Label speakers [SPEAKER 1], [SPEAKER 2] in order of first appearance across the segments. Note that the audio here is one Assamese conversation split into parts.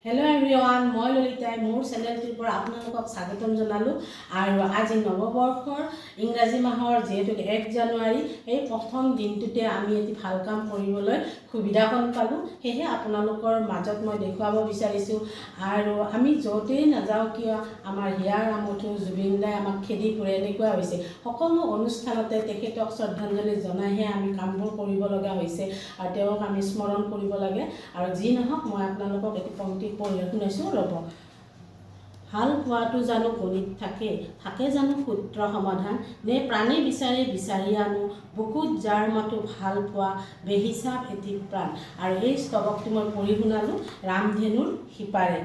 [SPEAKER 1] হেল্ল' এভৰিৱান, মই ললিতাই মোৰ চেনেলটোৰ পৰা আপোনালোকক স্বাগতম জনালোঁ। আৰু আজি নৱবৰ্ষৰ ইংৰাজী মাহৰ যিহেতু 1 জানুৱাৰী, এই প্ৰথম দিনটোতে আমি এটি ভাল কাম কৰিবলৈ সুবিধাকণ পালোঁ। সেয়েহে আপোনালোকৰ মাজত মই দেখুৱাব বিচাৰিছোঁ। আৰু আমি য'তেই নাযাওঁ কিয় আমাৰ হিয়াৰ আমঠু জুবিন দাই আমাক খেদি ফুৰে, এনেকুৱা হৈছে। সকলো অনুষ্ঠানতে তেখেতক শ্ৰদ্ধাঞ্জলি জনাইহে আমি কামবোৰ কৰিব লগা হৈছে আৰু তেওঁক আমি স্মৰণ কৰিব লাগে। আৰু যি নহওক, মই আপোনালোকক এটি পংক্তি পঢ়ি শুনাইছোঁ, ৰ'ব। হাল পোৱাটো জানো গণিত থাকে জানো সূত্ৰ সমাধান, নে প্ৰাণে বিচাৰি বিচাৰি আনো, বুকুত যাৰ মাতো ভাল পোৱা, বেহিচাপ এটি প্ৰাণ। আৰু এই স্তৱকটো মই পঢ়ি শুনালোঁ ৰামধেনুৰ সিপাৰে।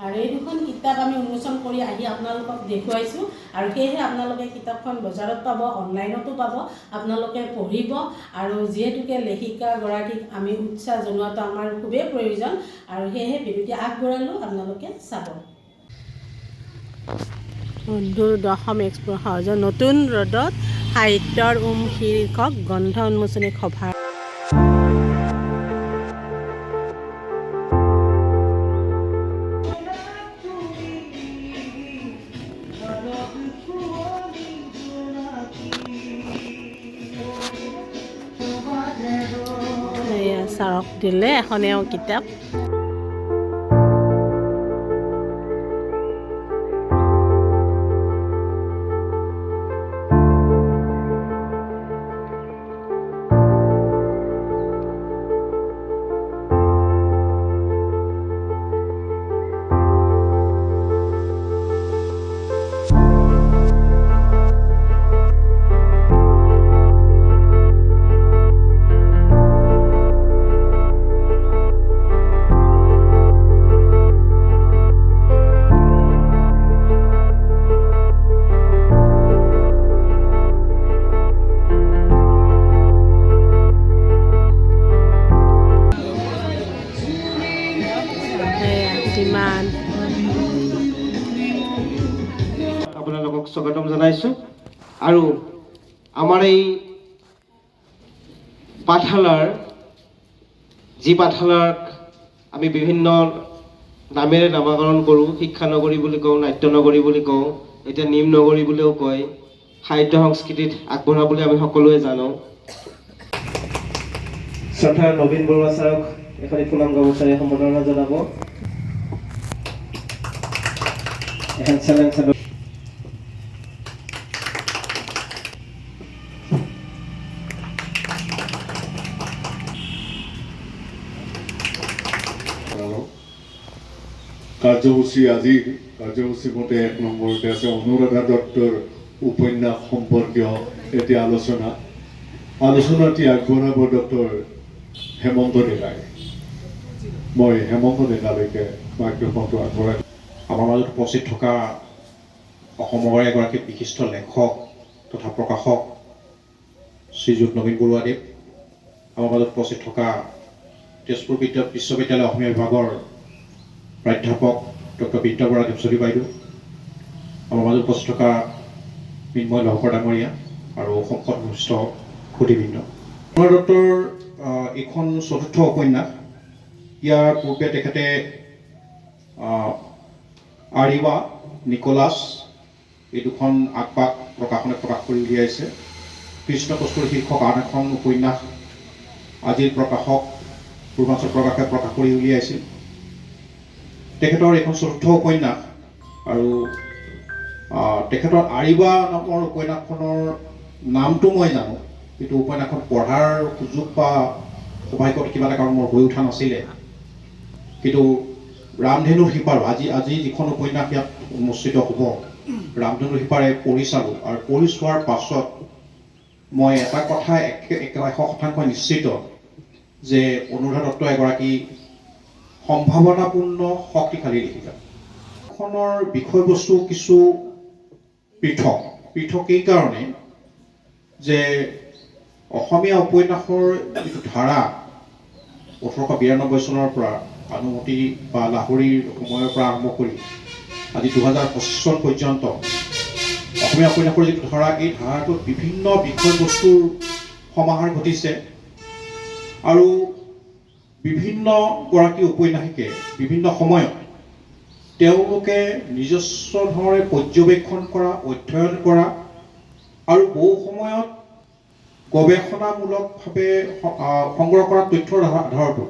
[SPEAKER 1] আৰু এই দুখন কিতাপ আমি উন্মোচন কৰি আহি আপোনালোকক দেখুৱাইছোঁ। আৰু সেয়েহে আপোনালোকে কিতাপখন বজাৰত পাব, অনলাইনতো পাব, আপোনালোকে পঢ়িব। আৰু যিহেতুকে লেখিকাগৰাকীক আমি উৎসাহ জনোৱাটো আমাৰ খুবেই প্ৰয়োজন, আৰু সেয়েহে বিৰতি আগবঢ়ালোঁ, আপোনালোকে চাব। বন্ধুৰ দশম এক্সপ'জৰ নতুন ৰ'দত সাহিত্যৰ শীৰ্ষক গ্ৰন্থ উন্মোচনী সভা। ছাৰক দিলে এখন এওঁ কিতাপ।
[SPEAKER 2] আপোনালোকক স্বাগতম জনাইছোঁ। আৰু আমাৰ এই পাঠশালাৰ যি পাঠশালাক আমি বিভিন্ন নামেৰে নামাকৰণ কৰোঁ, শিক্ষানগৰী বুলি কওঁ, নাট্যনগৰী বুলি কওঁ, এতিয়া নিম নগৰী বুলিও কয়, সাহিত্য সংস্কৃতিত আগবঢ়া বুলি আমি সকলোৱে জানো। শ্ৰদ্ধাৰ নবীন বৰুৱা ছাৰক এখনি ফুলাম গামোচাৰে সম্বৰ্ধনা জনাব। এখন চেলেঞ্জ
[SPEAKER 3] আজিৰ কাৰ্যসূচী মতে 1 নম্বৰতে আছে অনুৰাধা দত্তৰ উপন্যাস সম্পৰ্কীয় এটি আলোচনাটি আগবঢ়াব ডক্টৰ হেমন্ত ডেকাই। মই হেমন্ত ডেকালৈকে মাইক্ৰফোনটো আগবঢ়াই।
[SPEAKER 4] আমাৰ মাজত উপস্থিত থকা অসমৰ এগৰাকী বিশিষ্ট লেখক তথা প্ৰকাশক শ্ৰীযুত নবীন বৰুৱাদেৱ, আমাৰ মাজত উপস্থিত থকা তেজপুৰ বিশ্ববিদ্যালয় অসমীয়া বিভাগৰ প্ৰাধ্যাপক ডক্টৰ বিদ্যা বৰা দেৱচলী বাইদেউ, আমাৰ মাজত উপস্থিত থকা মৃন্ময় লহকৰ ডাঙৰীয়া আৰু সংসদ ঘনিষ্ঠ সুধীবৃন্দ। অনুৰাধা দত্তৰ এইখন ৪ৰ্থ উপন্যাস। ইয়াৰ পূৰ্বে তেখেতে আৰিবা, নিকোলাছ এই দুখন আগপাক প্ৰকাশনে প্ৰকাশ কৰি উলিয়াইছে। কৃষ্ণ কস্তুৰী শীৰ্ষক আন এখন উপন্যাস আজিৰ প্ৰকাশক পূৰ্বাঞ্চল প্ৰকাশে প্ৰকাশ কৰি উলিয়াইছিল। তেখেতৰ এইখন ৪ৰ্থ উপন্যাস। আৰু তেখেতৰ আৰিবা নামৰ উপন্যাসখনৰ নামটো মই জানো, কিন্তু উপন্যাসখন পঢ়াৰ সুযোগ বা সৌভাগ্যত কিবা এটা কাৰণ মোৰ হৈ উঠা নাছিলে। কিন্তু ৰামধেনুৰ সিপাৰ আজি যিখন উপন্যাস ইয়াত উন্মোচিত হ'ব, ৰামধেনুৰ সিপাৰে পঢ়ি চালোঁ। আৰু পঢ়ি চোৱাৰ পাছত মই এটা কথা 100% নিশ্চিত যে অনুৰাধা দত্ত এগৰাকী সম্ভাৱনাপূৰ্ণ শক্তিশালী লেখিকা। খনৰ বিষয়বস্তু কিছু পৃথক এইকাৰণে যে অসমীয়া উপন্যাসৰ যিটো ধাৰা 1892 চনৰ পৰা আনুমতি বা লাহৰীৰ সময়ৰ পৰা আৰম্ভ কৰি আজি 2025 চন পৰ্যন্ত অসমীয়া উপন্যাসৰ যিটো ধাৰা, এই ধাৰাটোত বিভিন্ন বিষয়বস্তুৰ সমাহাৰ ঘটিছে। আৰু বিভিন্নগৰাকী উপন্যাসিকে বিভিন্ন সময়ত তেওঁলোকে নিজস্ব ধৰণে পৰ্যবেক্ষণ কৰা, অধ্যয়ন কৰা আৰু বহু সময়ত গৱেষণামূলকভাৱে সংগ্ৰহ কৰা তথ্যৰ আধাৰতো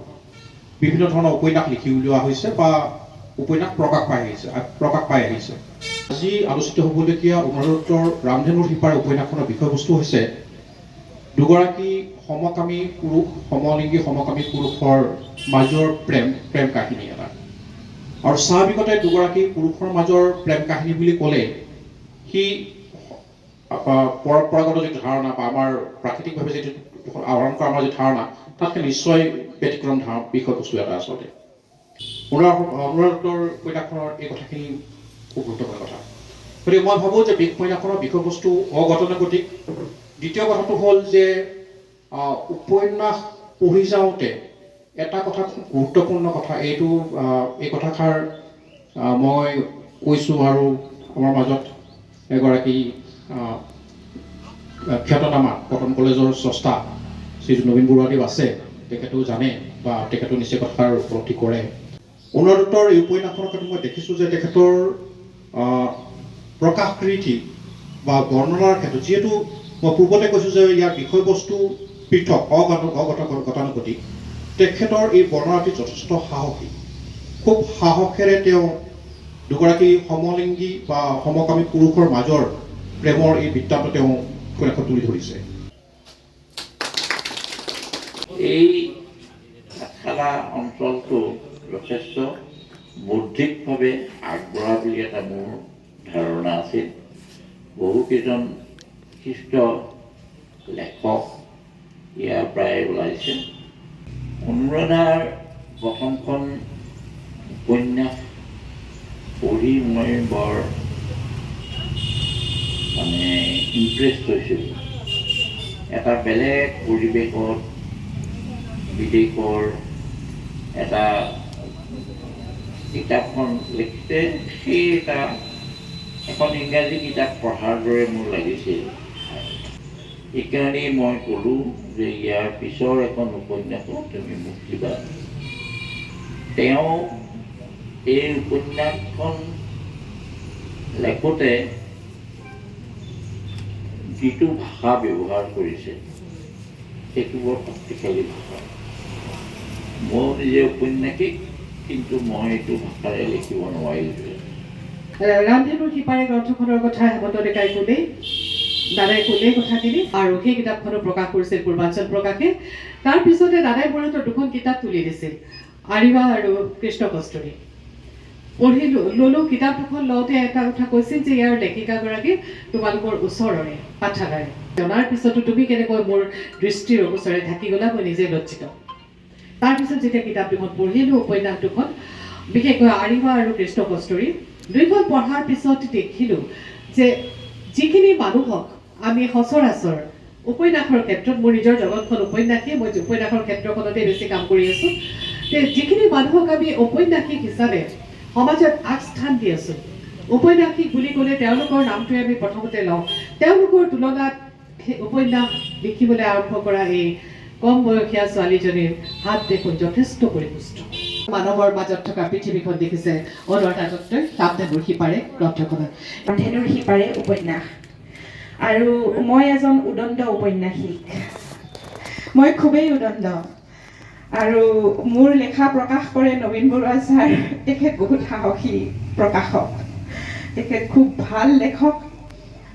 [SPEAKER 4] বিভিন্ন ধৰণৰ উপন্যাস লিখি উলিওৱা হৈছে বা উপন্যাস প্ৰকাশ পাই আহিছে। আজি আলোচিত হ'বলগীয়া উমাদত্তৰ ৰামধেনুৰ সিপাৰে উপন্যাসখনৰ বিষয়বস্তু হৈছে দুগৰাকী সমকামী পুৰুষ, সমলিংগী সমকামী পুৰুষৰ মাজৰ প্ৰেম কাহিনী এটা। আৰু স্বাভাৱিকতে দুগৰাকী পুৰুষৰ মাজৰ প্ৰেম কাহিনী বুলি ক'লে সি পৰম্পৰাগত যিটো ধাৰণা বা আমাৰ প্ৰাকৃতিকভাৱে যিটো আহৰণ কৰা আমাৰ যিটো ধাৰণা তাতকৈ নিশ্চয় ব্যতিক্ৰম বিষয়বস্তু এটা আচলতে। অনুৰাদত্তৰ উপন্যাসখনৰ এই কথাখিনি খুব গুৰুত্বপূৰ্ণ কথা। গতিকে মই ভাবোঁ যে উপন্যাসখনৰ বিষয়বস্তু অগতানুগতিক। দ্বিতীয় কথাটো হ'ল যে উপন্যাস পঢ়ি যাওঁতে এটা কথা খুব গুৰুত্বপূৰ্ণ কথা, এই কথাষাৰ মই কৈছোঁ আৰু আমাৰ মাজত এগৰাকী খ্যাতনামা কটন কলেজৰ স্ৰষ্টা শ্ৰীযুত নবীন বৰুৱাদেৱ আছে, তেখেতেও জানে বা তেখেতেও নিশ্চয় কথাৰ উপলব্ধি কৰে। অনুৰাদত্তৰ এই উপন্যাসখনৰ ক্ষেত্ৰত মই দেখিছোঁ যে তেখেতৰ প্ৰকাশ ৰীতি বা বৰ্ণনাৰ ক্ষেত্ৰত, যিহেতু মই পূৰ্বতে কৈছোঁ যে ইয়াৰ বিষয়বস্তু পৃথক অগতানুগতিক, তেখেতৰ এই বৰ্ণনাটি যথেষ্ট সাহসী। খুব সাহসেৰে তেওঁ দুগৰাকী সমলিংগী বা সমকামী পুৰুষৰ মাজৰ প্ৰেমৰ এই বৃত্তান্ত তেওঁ উপন্যাসত তুলি ধৰিছে।
[SPEAKER 5] এই পাঠশালা অঞ্চলটো যথেষ্ট বৌদ্ধিকভাৱে আগবঢ়া বুলি এটা মোৰ ধাৰণা আছিল। বহুকেইজন বিশিষ্ট লেখক ইয়াৰ পৰাই ওলাইছে। অনুৰাধাৰ প্ৰথমখন উপন্যাস পঢ়ি মই বৰ ইমপ্ৰেছ হৈছিলোঁ। এটা বেলেগ পৰিৱেশত বিদেশৰ এটা কিতাপখন লিখিছে, সেই এখন ইংৰাজী কিতাপ পঢ়াৰ দৰে মোৰ লাগিছিল। সেইকাৰণেই মই ক'লোঁ যে ইয়াৰ পিছৰ এখন উপন্যাসো তুমি মোক দিবা। তেওঁ এই উপন্যাসখন লেখোঁতে যিটো ভাষা ব্যৱহাৰ কৰিছে সেইটো বৰ শক্তিশালী ভাষা। মই নিজে উপন্যাসিক, কিন্তু মই এইটো ভাষাৰে লিখিব নোৱাৰিলোঁ।
[SPEAKER 6] ৰামধেনুৰ সিপাৰে গ্ৰন্থখনৰ কথা হেমন্ত ডেকাই ক'লেই, দাদাই ক'লেই কথাখিনি, আৰু সেই কিতাপখনো প্ৰকাশ কৰিছিল পূৰ্বাঞ্চল প্ৰকাশে। তাৰপিছতে দাদাই বৰুৱাহঁতৰ দুখন কিতাপ তুলি দিছিল, আৰিবা আৰু কৃষ্ণ কস্তুৰী। ল'লোঁ কিতাপ দুখন লওঁতে এটা কথা কৈছিল যে ইয়াৰ লেখিকাগৰাকী তোমালোকৰ ওচৰৰে পাঠশালাৰে। জনাৰ পিছতো তুমি কেনেকৈ মোৰ দৃষ্টিৰ ওচৰে থাকি গ'লা, মই নিজে লজ্জিত। তাৰপিছত যেতিয়া কিতাপ দুখন পঢ়িলোঁ, উপন্যাস দুখন, বিশেষকৈ আৰিবা আৰু কৃষ্ণ কস্তুৰী, দুইখন পঢ়াৰ পিছত দেখিলোঁ যে যিখিনি মানুহক আমি সচৰাচৰ উপন্যাসৰ ক্ষেত্ৰত, মোৰ নিজৰ জগতখন উপন্যাসেই, মই উপন্যাসৰ ক্ষেত্ৰখনতে বেছি কাম কৰি আছোঁ, যিখিনি মানুহক আমি ঔপন্যাসিক হিচাপে সমাজত আগস্থান দি আছোঁ, ঔপন্যাসিক বুলি ক'লে তেওঁলোকৰ নামটোৱে আমি প্ৰথমতে লওঁ। তেওঁলোকৰ তুলনাত উপন্যাস লিখিবলৈ আৰম্ভ কৰা এই কম বয়সীয়া ছোৱালীজনীৰ হাত দেখোন যথেষ্ট পৰিপুষ্ট। মানৱৰ মাজত থকা পৃথিৱীখন দেখিছে অনুৰাধা দত্তই ৰামধেনুৰ সিপাৰে গ্ৰন্থখনত।
[SPEAKER 7] ৰামধেনুৰ সিপাৰে উপন্যাস, আৰু মই এজন উদণ্ড উপন্যাসিক। মই খুবেই উদণ্ড, আৰু মোৰ লেখা প্ৰকাশ কৰে নবীন বৰুৱা ছাৰ। তেখেত বহুত সাহসী প্ৰকাশক, তেখেত খুব ভাল লেখক,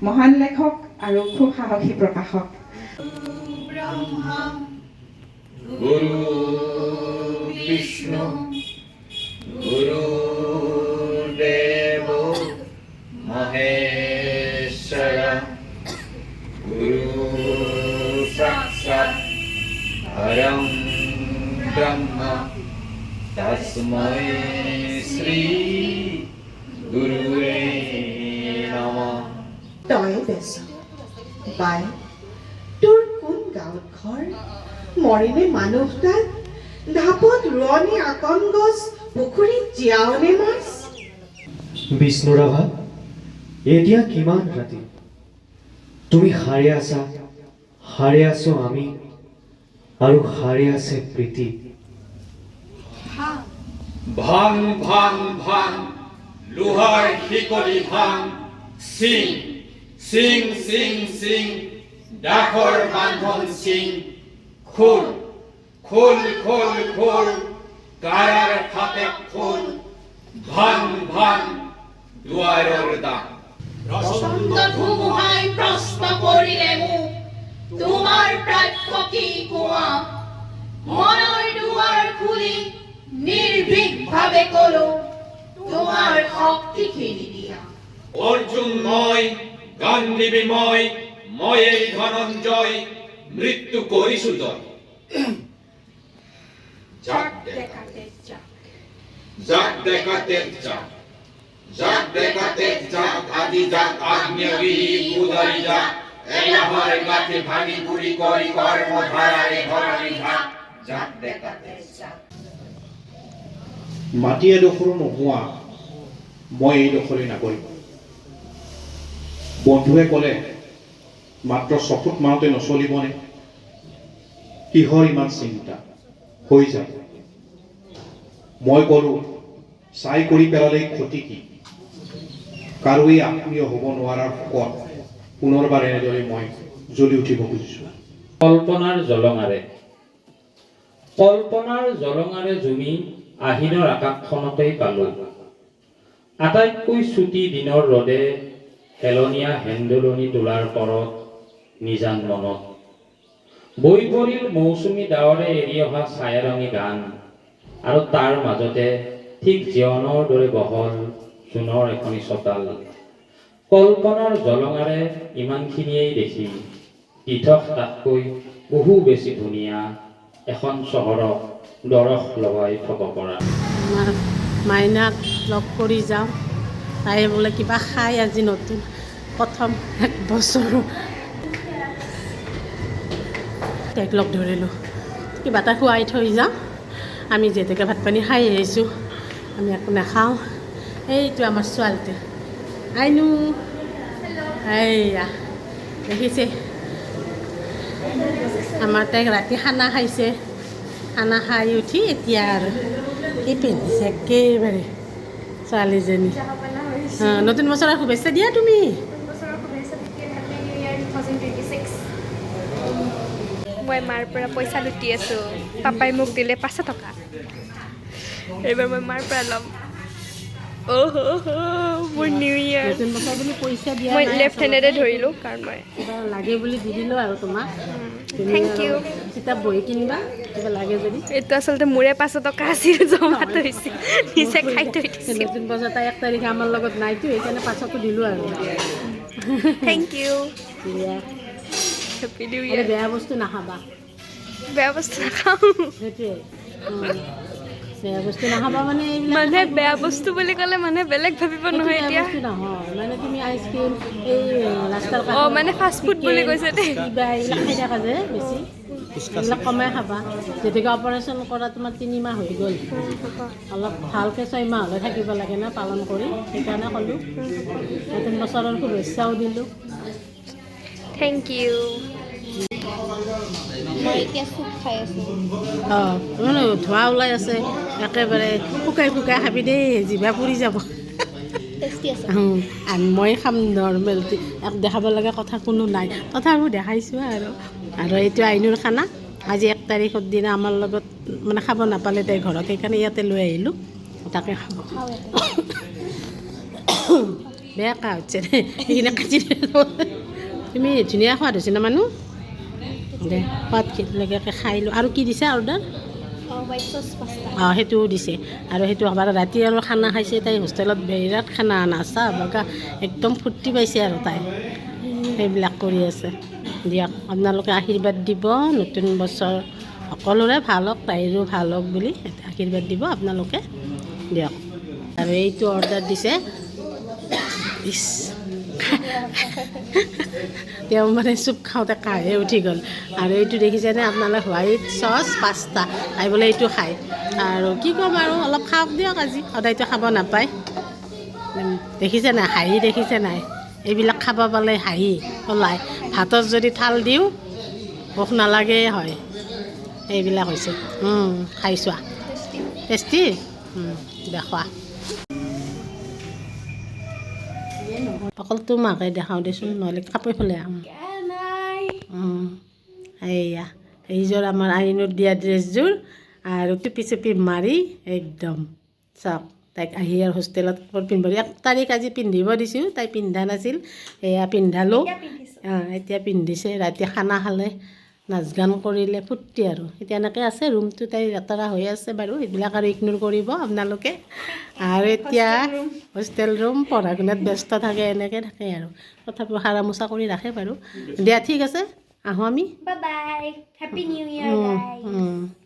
[SPEAKER 7] মহান লেখক আৰু খুব সাহসী প্ৰকাশক।
[SPEAKER 5] গুৰু বিষ্ণু গুৰুদেৱ মহেশ্বৰ গুৰু সাক্ষাৎ পৰম ব্ৰহ্ম তস্मै শ্ৰী গুৰুৱে নমঃ।
[SPEAKER 8] তই বেচ বাই, তোৰ কোন গাঁৱত ঘৰ? মৰিলে মানুহ তাত, ঢাপত ৰোৱনী আকন গছ, পুখুৰীত জীয়াওনে মাছ।
[SPEAKER 9] বিষ্ণু ৰাভা, এতিয়া কিমান ৰাতি? তুমি সাৰে আছো আমি, আৰু সাৰে আছে প্ৰীতি।
[SPEAKER 10] ভাং ভাং ভাং লোহাৰ শিকলি ভাং সিং সিং সিং সিং ডাকৰ বান্ধন সিং খোল খোল খোল খোল কাৰাৰ ফাটে খোল ভাং ভাং দুৱাৰৰ দাম
[SPEAKER 11] বসন্ত ধুমুহাই প্ৰশ্ন কৰিলে মোক তোমাৰ প্ৰাপ্য কি কোৱা মনৰ দুৱাৰ খুলি নিৰ্ভীকভাৱে কলো তোমাৰ শক্তিখিনি দিয়া
[SPEAKER 10] অৰ্জুন মই গান্ধী মই এই ধনঞ্জয় মৃত্যু কৰিছো জয়
[SPEAKER 11] জাক দেখাতে যাক
[SPEAKER 10] জাক দেখাতে যাক জাক দেখাতে যাক আদি যাক আগ্নেয়গিরি উদারি যাক এলাহার গাছে ভাঙি গুড়ি করি কর্মধারায় ধরানি ঘাট জাক দেখাতে যাক
[SPEAKER 4] মাটি এডোখৰো নোহোৱা মই এইডোখৰে নাগৰিক বন্ধুৱে ক'লে মাত্ৰ চকুত মাৰোঁতে নচলিবনে কিহৰ ইমান চিন্তা হৈ যাব মই ক'লো চাই কৰি পেলালে ক্ষতি কি কাৰোৱেই আত্মীয় হ'ব নোৱাৰাৰ শোকত পুনৰবাৰ এনেদৰে মই জ্বলি উঠিব খুজিছোঁ
[SPEAKER 12] কল্পনাৰ জলঙাৰে জুমি আহিনৰ আকাশখনতেই পালো আটাইতকৈ ছুটি দিনৰ ৰদে হেলনীয়া হেন্দলনি তোলাৰ পৰত নিজান মনত বৈ পৰিল মৌচুমী ডাৱৰে এৰি অহা ছায়াৰঙী গান আৰু তাৰ মাজতে ঠিক জীৱনৰ দৰে বহল জোনৰ এখনি চতাল কল্পনাৰ জলঙাৰে ইমানখিনিয়েই দেখি পৃথক তাতকৈ বহু বেছি ধুনীয়া এখন চহৰক দৰস লগাই থব পৰা
[SPEAKER 1] মাইনাক লগ কৰি যাওঁ তাই বোলে কিবা খাই আজি নতুন প্ৰথম 1 বছৰ তাইক লগ ধৰিলোঁ কিবা এটা খুৱাই থৈ যাওঁ আমি যিহেতুকে ভাত পানী খাই আহিছোঁ আমি একো নাখাওঁ এইটো আমাৰ ছোৱালীটো আইনু এইয়া দেখিছে আমাৰ তাইক ৰাতি খানা খাইছে খানা খাই উঠি এতিয়া আৰু কি পিন্ধিছে একেবাৰে ছোৱালীজনী নতুন বছৰৰ শুভেচ্ছা দিয়া তুমি
[SPEAKER 13] মই মাৰ পৰা পইচা লুটি আছোঁ পাপাই মোক দিলে 500 টকা এইবাৰ মই মাৰ পৰা ল'ম মোৰ নিউ ইয়াৰ
[SPEAKER 1] নতুন বছৰ বুলি পইচা দিয়া
[SPEAKER 13] মই লেফ্ট হেণ্ডেৰে ধৰিলোঁ কাৰণ মই
[SPEAKER 1] কিবা লাগে বুলি দি দিলোঁ আৰু তোমাক
[SPEAKER 13] থেংক ইউ
[SPEAKER 1] কিতাপ বহি কিনিবা কিবা লাগে যদি
[SPEAKER 13] এইটো আচলতে মোৰে 500 টকা আছিল জমা থৈছিল নিজে খাই থৈ দিছিল
[SPEAKER 1] নতুন বছৰ তাই 1 তাৰিখে আমাৰ লগত নাইতো সেইকাৰণে 500টো দিলোঁ আৰু
[SPEAKER 13] থেংক ইউ
[SPEAKER 1] দিয়া
[SPEAKER 13] হেপী নিউ ইয়াৰ
[SPEAKER 1] বেয়া বস্তু নাখাবা
[SPEAKER 13] বেয়া বস্তু নাখাওঁ
[SPEAKER 1] সেইটোৱে বেয়া বস্তু নাখাবা মানে
[SPEAKER 13] মানুহে বেয়া বস্তু বুলি ক'লে মানুহে বেলেগ ভাবিব নহয় এতিয়া
[SPEAKER 1] নহয় মানে তুমি আইচক্ৰীম এই ৰাস্তাৰ
[SPEAKER 13] মানে ফাষ্ট ফুড বুলি কৈছে দেই
[SPEAKER 1] কিবা এইবিলাক খাই থাকা যে বেছি এইবিলাক কমাই খাবা যেতিয়াকৈ অপাৰেশ্যন কৰা তোমাৰ 3 মাহ হৈ গ'ল অলপ ভালকৈ 6 মাহলৈ থাকিব লাগে না পালন কৰি সেইকাৰণে ক'লোঁ নতুন বছৰৰ শুভেচ্ছাও দিলোঁ
[SPEAKER 13] থেংক ইউ মই এতিয়া চুপ খাই আছোঁ
[SPEAKER 1] মানে ধোঁৱা ওলাই আছে একেবাৰে শুকাই শুকাই খাবি দেই জিভা পুৰি যাব মই খাম নৰ্মেলটি এক দেখাব লগা কথা কোনো নাই তথাপিও দেখাইছোঁ আৰু এইটো আইনুৰ খানা আজি 1 তাৰিখৰ দিনা আমাৰ লগত মানে খাব নাপালে তাই ঘৰত সেইকাৰণে ইয়াতে লৈ আহিলোঁ তাকে খাব বেয়া কা হৈছে সেইখিনি কাটি তুমি ধুনীয়া সোৱাদ হৈছে না মানুহ দে সোৱাদ লগাকৈ খাইলোঁ আৰু কি দিছে অৰ্ডাৰ সেইটোও দিছে আৰু সেইটো আবাৰ ৰাতি আৰু খানা খাইছে তাই হোষ্টেলত বিৰাট খানা নাচা বগা একদম ফূৰ্তি পাইছে আৰু তাই সেইবিলাক কৰি আছে দিয়ক আপোনালোকে আশীৰ্বাদ দিব নতুন বছৰ সকলোৰে ভাল হওক তাইৰো ভাল হওক বুলি আশীৰ্বাদ দিব আপোনালোকে দিয়ক আৰু এইটো অৰ্ডাৰ দিছে ইছ তেওঁ মানে চুপ খাওঁতে কাহে উঠি গ'ল আৰু এইটো দেখিছেনে আপোনালোকে হোৱাইট চচ পাস্তা তাই বোলে এইটো খায় আৰু কি ক'ম আৰু অলপ খাওক দিয়ক আজি সদায়তো খাব নাপায় দেখিছে নাই হাঁহি দেখিছে নাই এইবিলাক খাব পালে হাঁহি ওলায় ভাতত যদি থাল দিওঁ ভোক নালাগে হয় এইবিলাক হৈছে খাইছোৱা টেষ্টি দেখুৱা অকল তোমাকে দেখাওঁ দেচোন নহ'লে কাপোৰ ফালে এইয়া এইযোৰ আমাৰ আইনুৰ দিয়া ড্ৰেছযোৰ আৰু টুপি চুপি মাৰি একদম চাওক তাইক আহি আৰু হোষ্টেলত পিন্ধিব 1 তাৰিখ আজি পিন্ধিব দিছোঁ তাই পিন্ধা নাছিল এয়া পিন্ধালোঁ এতিয়া পিন্ধিছে ৰাতি খানা খালে নাচ গান কৰিলে ফূৰ্তি আৰু এতিয়া এনেকৈ আছে ৰুমটো তাই লেতেৰা হৈ আছে বাৰু সেইবিলাক আৰু ইগন'ৰ কৰিব আপোনালোকে আৰু এতিয়া হোষ্টেল ৰুম পঢ়া শুনাত ব্যস্ত থাকে এনেকৈ থাকে আৰু তথাপিও সাৰা মোচা কৰি ৰাখে বাৰু দিয়া ঠিক আছে আহোঁ আমি
[SPEAKER 13] বাই বাই হেপী নিউ ইয়াৰ